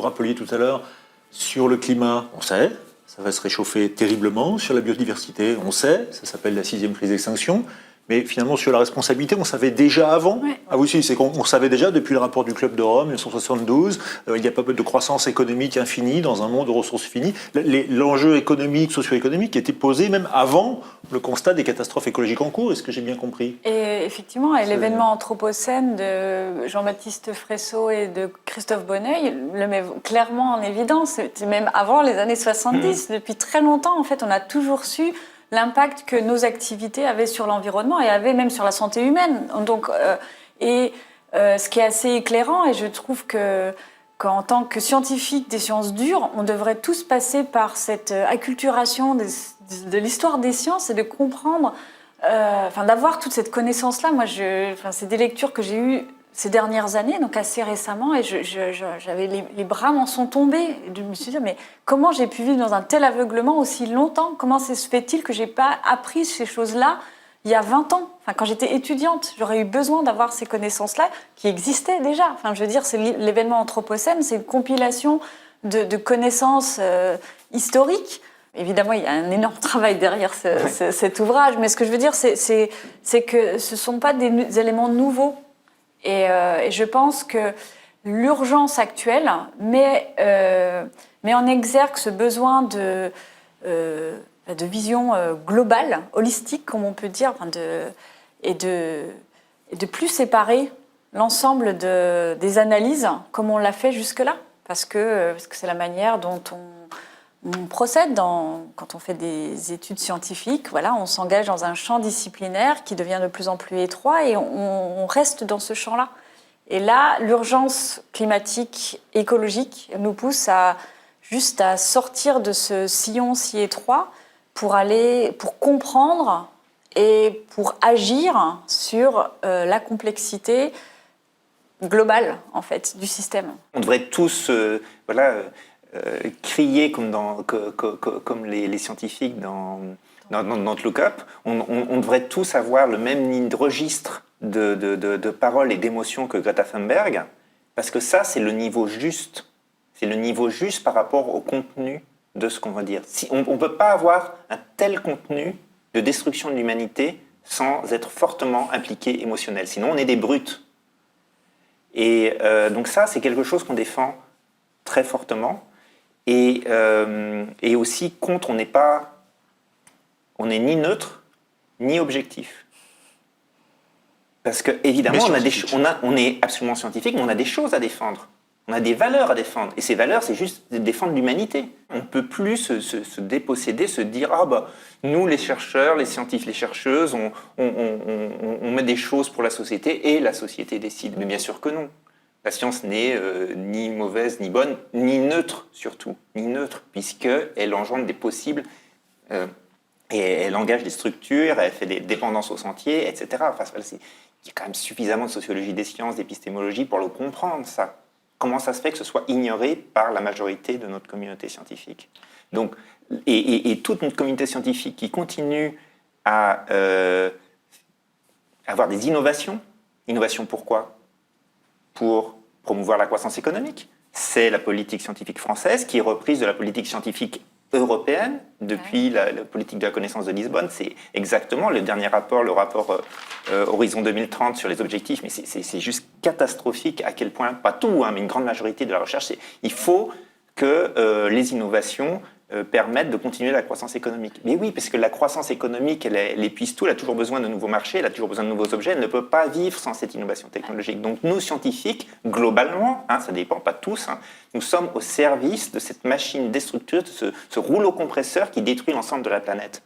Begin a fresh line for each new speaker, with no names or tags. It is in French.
vous rappeliez tout à l'heure, sur le climat, on sait, ça va se réchauffer terriblement. Sur la biodiversité, on sait, ça s'appelle la 6e crise d'extinction. Mais finalement, sur la responsabilité, on savait déjà avant.
Oui.
Ah oui, si, c'est qu'on savait déjà depuis le rapport du Club de Rome, 1972, il n'y a pas de croissance économique infinie dans un monde de ressources finies. L'enjeu économique, socio-économique était posé même avant le constat des catastrophes écologiques en cours. Est-ce que j'ai bien compris ?
Et effectivement, l'événement anthropocène de Jean-Baptiste Fresso et de Christophe Bonneuil le met clairement en évidence. C'était même avant les années 70. Depuis très longtemps, en fait, on a toujours su l'impact que nos activités avaient sur l'environnement et avaient même sur la santé humaine. Donc, ce qui est assez éclairant, et je trouve qu'en tant que scientifique des sciences dures, on devrait tous passer par cette acculturation de l'histoire des sciences et de comprendre, d'avoir toute cette connaissance-là. Moi, c'est des lectures que j'ai eues ces dernières années, donc assez récemment, et j'avais les bras m'en sont tombés. Je me suis dit, mais comment j'ai pu vivre dans un tel aveuglement aussi longtemps ? Comment se fait-il que j'ai pas appris ces choses-là il y a 20 ans ? Quand j'étais étudiante, j'aurais eu besoin d'avoir ces connaissances-là qui existaient déjà. Je veux dire, c'est l'événement anthropocène, c'est une compilation de connaissances historiques. Évidemment, il y a un énorme travail derrière cet ouvrage, mais ce que je veux dire, c'est que ce ne sont pas des éléments nouveaux. Et je pense que l'urgence actuelle met en exergue ce besoin de vision globale, holistique, comme on peut dire, et de plus séparer l'ensemble des analyses comme on l'a fait jusque-là, parce que c'est la manière dont on procède quand on fait des études scientifiques. Voilà, on s'engage dans un champ disciplinaire qui devient de plus en plus étroit et on reste dans ce champ-là. Et là, l'urgence climatique, écologique nous pousse juste à sortir de ce sillon si étroit pour comprendre et pour agir sur la complexité globale, en fait, du système.
On devrait tous crier comme les scientifiques dans Look Up. On devrait tous avoir le même registre de paroles et d'émotions que Greta Thunberg, parce que ça, c'est le niveau juste. C'est le niveau juste par rapport au contenu de ce qu'on va dire. On ne peut pas avoir un tel contenu de destruction de l'humanité sans être fortement impliqué émotionnel. Sinon, on est des brutes. Et donc ça, c'est quelque chose qu'on défend très fortement. Et aussi, on n'est ni neutre, ni objectif. Parce que évidemment, on est absolument scientifique, mais on a des choses à défendre. On a des valeurs à défendre. Et ces valeurs, c'est juste de défendre l'humanité. On ne peut plus se déposséder, se dire nous, les chercheurs, les scientifiques, les chercheuses, on met des choses pour la société et la société décide. Mais bien sûr que non. La science n'est ni mauvaise, ni bonne, ni neutre surtout. Ni neutre, puisqu'elle engendre des possibles. Et elle engage des structures, elle fait des dépendances au sentier, etc. Il y a quand même suffisamment de sociologie des sciences, d'épistémologie pour le comprendre, ça. Comment ça se fait que ce soit ignoré par la majorité de notre communauté scientifique ? Donc, et toute notre communauté scientifique qui continue à avoir des innovations. Innovations pourquoi ? Pour promouvoir la croissance économique. C'est la politique scientifique française qui est reprise de la politique scientifique européenne depuis la politique de la connaissance de Lisbonne. C'est exactement le dernier rapport, le rapport Horizon 2030 sur les objectifs, mais c'est juste catastrophique à quel point, pas tout, mais une grande majorité de la recherche, il faut que les innovations permettent de continuer la croissance économique. Mais oui, parce que la croissance économique, elle épuise tout, elle a toujours besoin de nouveaux marchés, elle a toujours besoin de nouveaux objets, elle ne peut pas vivre sans cette innovation technologique. Donc nous, scientifiques, globalement, ça dépend pas tous, nous sommes au service de cette machine destructrice, de ce rouleau compresseur qui détruit l'ensemble de la planète.